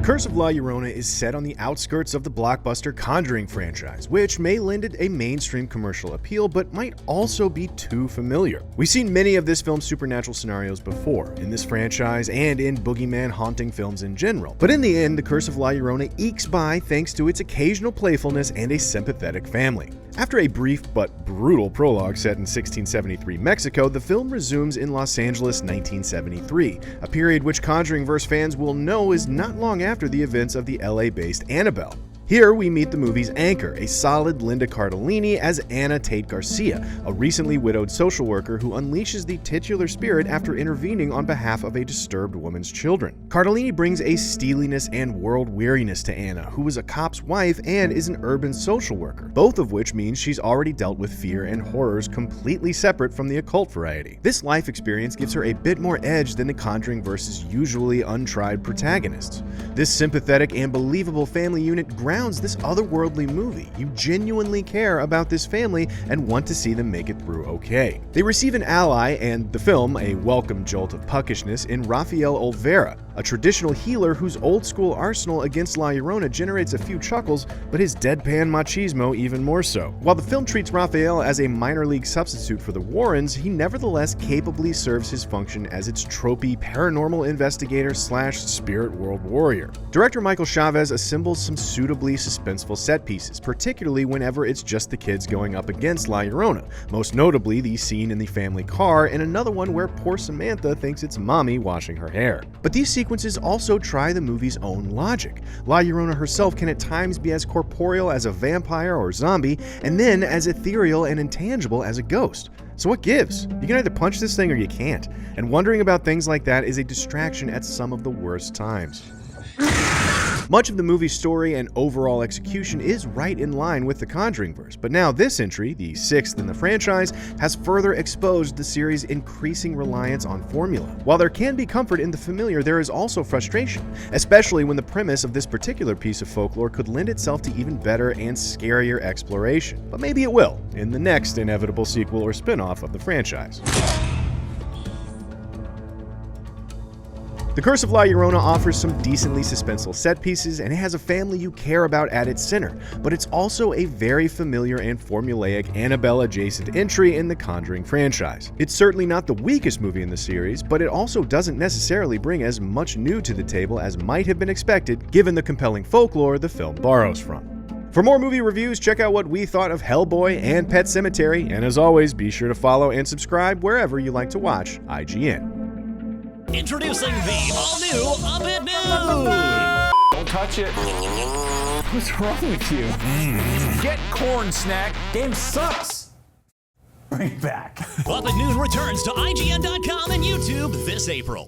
The Curse of La Llorona is set on the outskirts of the blockbuster Conjuring franchise, which may lend it a mainstream commercial appeal, but might also be too familiar. We've seen many of this film's supernatural scenarios before, in this franchise and in boogeyman haunting films in general. But in the end, The Curse of La Llorona ekes by thanks to its occasional playfulness and a sympathetic family. After a brief but brutal prologue set in 1673 Mexico, the film resumes in Los Angeles 1973, a period which Conjuring-verse fans will know is not long after the events of the LA-based Annabelle. Here we meet the movie's anchor, a solid Linda Cardellini as Anna Tate Garcia, a recently widowed social worker who unleashes the titular spirit after intervening on behalf of a disturbed woman's children. Cardellini brings a steeliness and world-weariness to Anna, who is a cop's wife and is an urban social worker, both of which means she's already dealt with fear and horrors completely separate from the occult variety. This life experience gives her a bit more edge than the Conjuring-verse's usually untried protagonists. This sympathetic and believable family unit grounds this otherworldly movie. You genuinely care about this family and want to see them make it through okay. They receive an ally and the film a welcome jolt of puckishness in Rafael Olvera, a traditional healer whose old-school arsenal against La Llorona generates a few chuckles, but his deadpan machismo even more so. While the film treats Rafael as a minor league substitute for the Warrens, he nevertheless capably serves his function as its tropey paranormal investigator / spirit world warrior. Director Michael Chavez assembles some suitably suspenseful set pieces, particularly whenever it's just the kids going up against La Llorona, most notably the scene in the family car and another one where poor Samantha thinks it's mommy washing her hair. But these sequences also try the movie's own logic. La Llorona herself can at times be as corporeal as a vampire or zombie, and then as ethereal and intangible as a ghost. So what gives? You can either punch this thing or you can't, and wondering about things like that is a distraction at some of the worst times. Much of the movie's story and overall execution is right in line with the Conjuring-verse, but now this entry, the sixth in the franchise, has further exposed the series' increasing reliance on formula. While there can be comfort in the familiar, there is also frustration, especially when the premise of this particular piece of folklore could lend itself to even better and scarier exploration. But maybe it will, in the next inevitable sequel or spin-off of the franchise. The Curse of La Llorona offers some decently suspenseful set pieces, and it has a family you care about at its center, but it's also a very familiar and formulaic Annabelle-adjacent entry in the Conjuring franchise. It's certainly not the weakest movie in the series, but it also doesn't necessarily bring as much new to the table as might have been expected given the compelling folklore the film borrows from. For more movie reviews, check out what we thought of Hellboy and Pet Sematary, and as always, be sure to follow and subscribe wherever you like to watch IGN. Introducing the all-new Up It News! Don't touch it. What's wrong with you? Get corn snack. Game sucks. Bring it back. Up It Noon returns to IGN.com and YouTube this April.